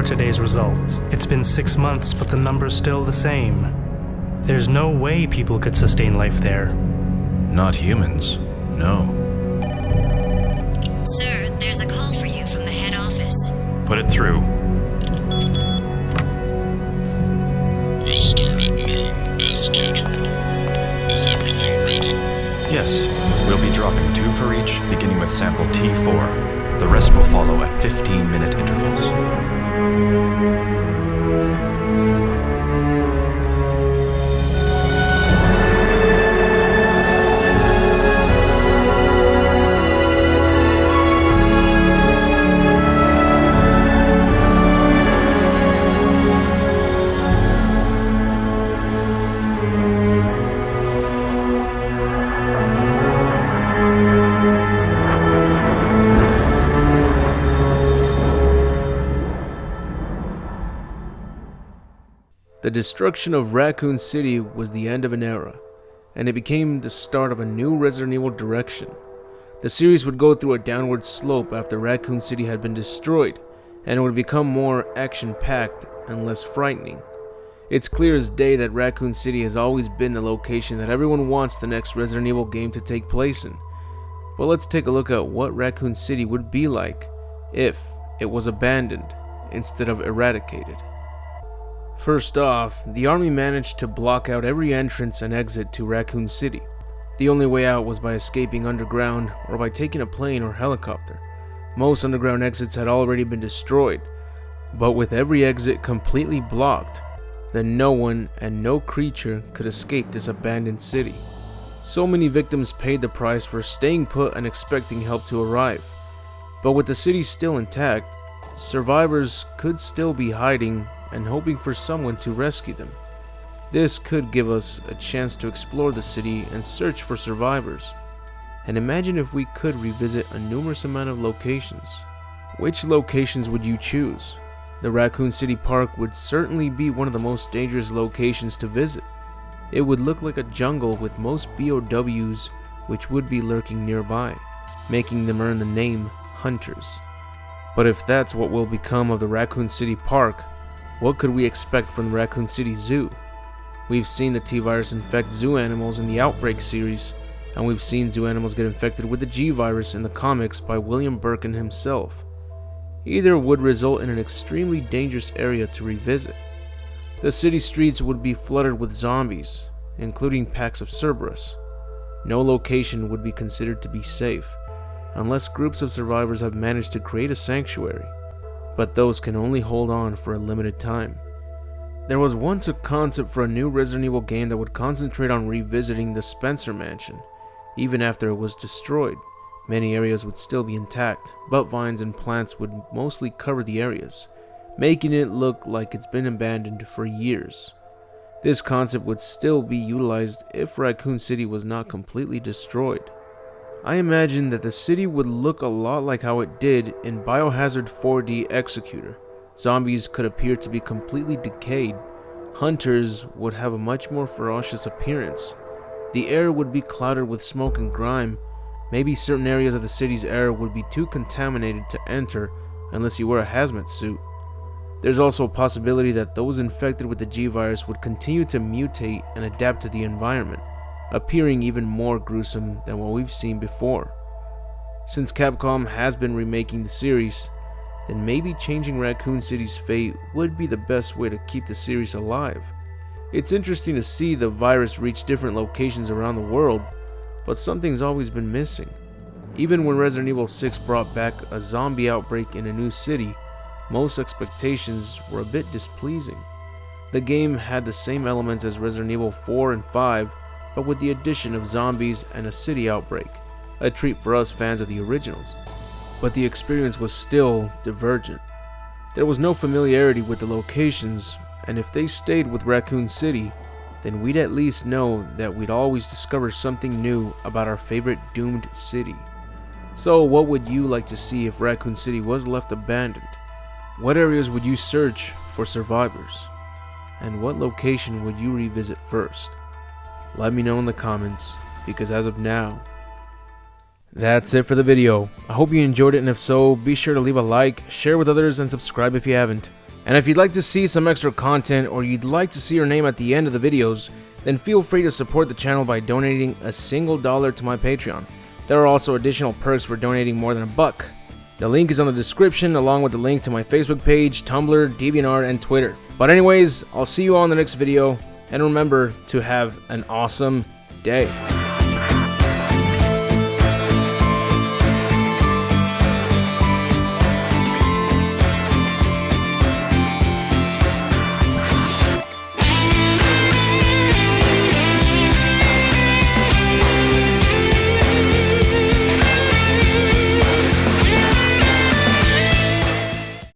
are today's results. It's been 6 months, but the number's still the same. There's no way people could sustain life there. Not humans, no. Sir, there's a call for you from the head office. Put it through. We'll start at noon, as scheduled. Is everything ready? Yes, we'll be dropping 2 for each, beginning with sample T4. The rest will follow at 15-minute intervals. The destruction of Raccoon City was the end of an era, and it became the start of a new Resident Evil direction. The series would go through a downward slope after Raccoon City had been destroyed, and it would become more action-packed and less frightening. It's clear as day that Raccoon City has always been the location that everyone wants the next Resident Evil game to take place in. But let's take a look at what Raccoon City would be like if it was abandoned instead of eradicated. First off, the army managed to block out every entrance and exit to Raccoon City. The only way out was by escaping underground or by taking a plane or helicopter. Most underground exits had already been destroyed, but with every exit completely blocked, then no one and no creature could escape this abandoned city. So many victims paid the price for staying put and expecting help to arrive. But with the city still intact, survivors could still be hiding and hoping for someone to rescue them. This could give us a chance to explore the city and search for survivors. And imagine if we could revisit a numerous amount of locations. Which locations would you choose? The Raccoon City Park would certainly be one of the most dangerous locations to visit. It would look like a jungle with most BOWs which would be lurking nearby, making them earn the name Hunters. But if that's what will become of the Raccoon City Park, what could we expect from the Raccoon City Zoo? We've seen the T-Virus infect zoo animals in the Outbreak series, and we've seen zoo animals get infected with the G-Virus in the comics by William Birkin himself. Either would result in an extremely dangerous area to revisit. The city streets would be flooded with zombies, including packs of Cerberus. No location would be considered to be safe, unless groups of survivors have managed to create a sanctuary. But those can only hold on for a limited time. There was once a concept for a new Resident Evil game that would concentrate on revisiting the Spencer Mansion. Even after it was destroyed, many areas would still be intact, but vines and plants would mostly cover the areas, making it look like it's been abandoned for years. This concept would still be utilized if Raccoon City was not completely destroyed. I imagine that the city would look a lot like how it did in Biohazard 4D Executor. Zombies could appear to be completely decayed. Hunters would have a much more ferocious appearance. The air would be clouded with smoke and grime. Maybe certain areas of the city's air would be too contaminated to enter unless you wear a hazmat suit. There's also a possibility that those infected with the G-Virus would continue to mutate and adapt to the environment, appearing even more gruesome than what we've seen before. Since Capcom has been remaking the series, then maybe changing Raccoon City's fate would be the best way to keep the series alive. It's interesting to see the virus reach different locations around the world, but something's always been missing. Even when Resident Evil 6 brought back a zombie outbreak in a new city, most expectations were a bit displeasing. The game had the same elements as Resident Evil 4 and 5, but with the addition of zombies and a city outbreak, a treat for us fans of the originals. But the experience was still divergent. There was no familiarity with the locations, and if they stayed with Raccoon City, then we'd at least know that we'd always discover something new about our favorite doomed city. So what would you like to see if Raccoon City was left abandoned? What areas would you search for survivors? And what location would you revisit first? Let me know in the comments, because as of now, that's it for the video. I hope you enjoyed it, and if so, be sure to leave a like, share with others, and subscribe if you haven't. And if you'd like to see some extra content or you'd like to see your name at the end of the videos, then feel free to support the channel by donating a single dollar to my Patreon. There are also additional perks for donating more than $1. The link is on the description along with the link to my Facebook page, Tumblr, DeviantArt, and Twitter. But anyways, I'll see you all in the next video, and remember to have an awesome day.